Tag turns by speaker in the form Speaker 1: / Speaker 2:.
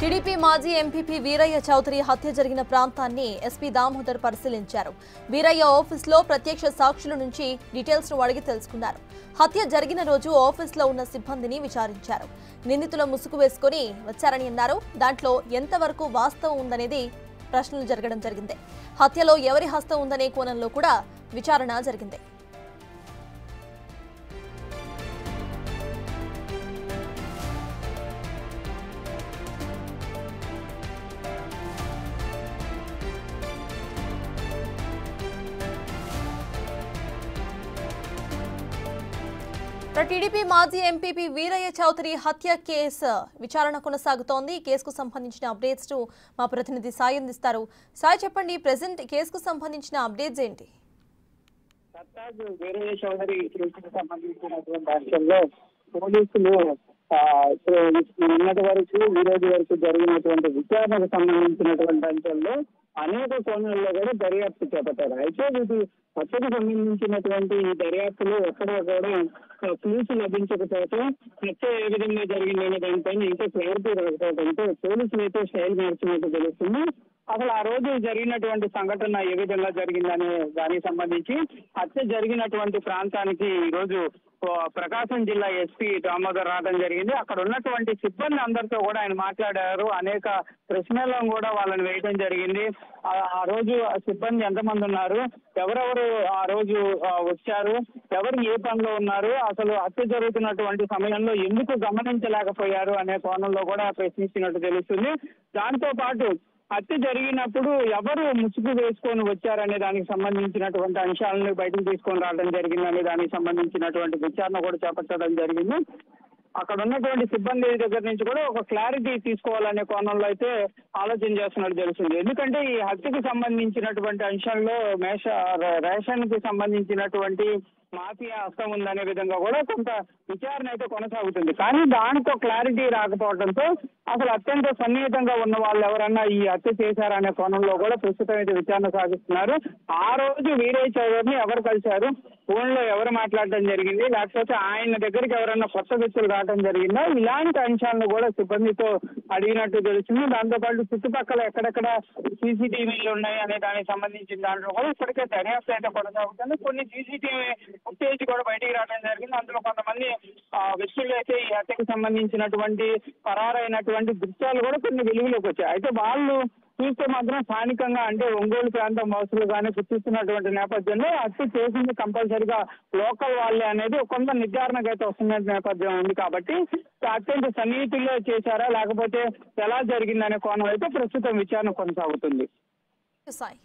Speaker 1: TDP మాజీ MPP Veeraiah Chowdary హత్య జరిగిన ప్రాంతాన్ని ఎస్పీ దామోదర్ పరిశీలించారు. వీరయ్య ఆఫీసులో ప్రత్యక్ష సాక్షుల నుంచి డీటెయిల్స్ ను అడిగి తెలుసుకున్నారు. హత్య జరిగిన రోజు ఆఫీసులో ఉన్న సిబ్బందిని విచారించారు. నిందితుల ముసుగు వేసుకుని వచ్చారని అన్నారు. దాంట్లో ఎంతవరకు వాస్తవం ఉందనేది ప్రశ్నలు జరగడం జరిగింది. హత్యలో ఎవరి హస్తం ఉందనే కోణంలో కూడా విచారణ జరిగింది. టీడీపీ మాజీ ఎంపీపీ వీరయ్య చౌదరి హత్య కేసు విచారణ కొనసాగుతోంది. ఈ కేసుకు సంబంధించిన అప్డేట్స్ మా ప్రతినిధి సాయి అందిస్తారు. సాయి, చెప్పండి, ప్రెసెంట్ కేసుకు సంబంధించిన అప్డేట్స్ ఏంటి?
Speaker 2: వీరయ్య చౌదరి కేసుకు సంబంధించినటువంటి అంశంలో పోలీసులు నిన్నటి వరకు ఈ రోజు వరకు జరిగినటువంటి విచారణకు సంబంధించినటువంటి అంశంలో అనేక కోణాల్లో కూడా దర్యాప్తు చేపట్టారు. అయితే వీటి హత్యకు సంబంధించినటువంటి ఈ దర్యాప్తులో ఎక్కడా కూడా క్లూస్ లభించకపోతే హత్య ఏ విధంగా జరిగిందనే దానిపైన ఇంకా క్లారిటీ రాకపోవడంతో పోలీసులు అయితే స్టైల్ మార్చినట్టు తెలుస్తుంది. అసలు ఆ రోజు జరిగినటువంటి సంఘటన ఏ విధంగా జరిగిందనే దానికి సంబంధించి హత్య జరిగినటువంటి ప్రాంతానికి ఈ రోజు ప్రకాశం జిల్లా ఎస్పీ దామోదర్ రావడం జరిగింది. అక్కడ ఉన్నటువంటి సిబ్బంది అందరితో కూడా ఆయన మాట్లాడారు. అనేక ప్రశ్నలను కూడా వాళ్ళని వేయడం జరిగింది. ఆ రోజు సిబ్బంది ఎంతమంది ఉన్నారు, ఎవరెవరు ఆ రోజు వచ్చారు, ఎవరు ఏ పనిలో ఉన్నారు, అసలు హత్య జరుగుతున్నటువంటి సమయంలో ఎందుకు గమనించలేకపోయారు అనే కోణంలో కూడా ప్రశ్నించినట్టు తెలుస్తుంది. దాంతో పాటు హత్య జరిగినప్పుడు ఎవరు ముసుగు వేసుకొని వచ్చారనే దానికి సంబంధించినటువంటి అంశాలను బయటకు తీసుకొని రావడం జరిగిందనే దానికి సంబంధించినటువంటి విచారణ కూడా చేపట్టడం జరిగింది. అక్కడ ఉన్నటువంటి సిబ్బంది దగ్గర నుంచి కూడా ఒక క్లారిటీ తీసుకోవాలనే కోణంలో అయితే ఆలోచన చేస్తున్నట్టు తెలుస్తుంది. ఎందుకంటే ఈ హత్యకు సంబంధించినటువంటి అంశంలో రేషన్ కి సంబంధించినటువంటి మాఫియా హస్తం ఉందనే విధంగా కూడా కొంత విచారణ అయితే కొనసాగుతుంది. కానీ దానితో క్లారిటీ రాకపోవడంతో అసలు అత్యంత సన్నిహితంగా ఉన్న వాళ్ళు ఎవరన్నా ఈ హత్య చేశారనే కోణంలో కూడా ప్రస్తుతం అయితే విచారణ సాగిస్తున్నారు. ఆ రోజు వీరయ్య చౌదరిని ఎవరు కలిశారు, ఫోన్ లో ఎవరు మాట్లాడడం జరిగింది, లేకపోతే ఆయన దగ్గరికి ఎవరన్నా కొత్త వ్యక్తులు రావడం జరిగిందా, ఇలాంటి అంశాలను కూడా సిబ్బందితో అడిగినట్టు తెలుస్తుంది. దాంతోపాటు చుట్టుపక్కల ఎక్కడెక్కడ సీసీటీవీలు ఉన్నాయి అనే దానికి సంబంధించిన దాంట్లో కూడా ఇప్పటికే దర్యాప్తు అయితే కొనసాగుతుంది. కొన్ని సీసీటీవీ ఫుటేజ్ కూడా బయటికి రావడం జరిగింది. అందులో కొంతమంది వ్యక్తులు అయితే ఈ హత్యకు సంబంధించినటువంటి పరారైనటువంటి దృశ్యాలు కూడా కొన్ని వెలుగులోకి వచ్చాయి. అయితే వాళ్ళు చూస్తే మాత్రం స్థానికంగా అంటే ఒంగోలు ప్రాంతం వాసులుగానే గుర్తిస్తున్నటువంటి నేపథ్యంలో హత్య చేసింది కంపల్సరిగా లోకల్ వాళ్ళే అనేది కొంత నిర్ధారణకు అయితే వస్తున్న నేపథ్యం ఉంది. కాబట్టి అత్యంత సన్నిహితుల్లో చేశారా లేకపోతే ఎలా జరిగిందనే కోణం అయితే ప్రస్తుతం విచారణ కొనసాగుతుంది.
Speaker 1: సాయి.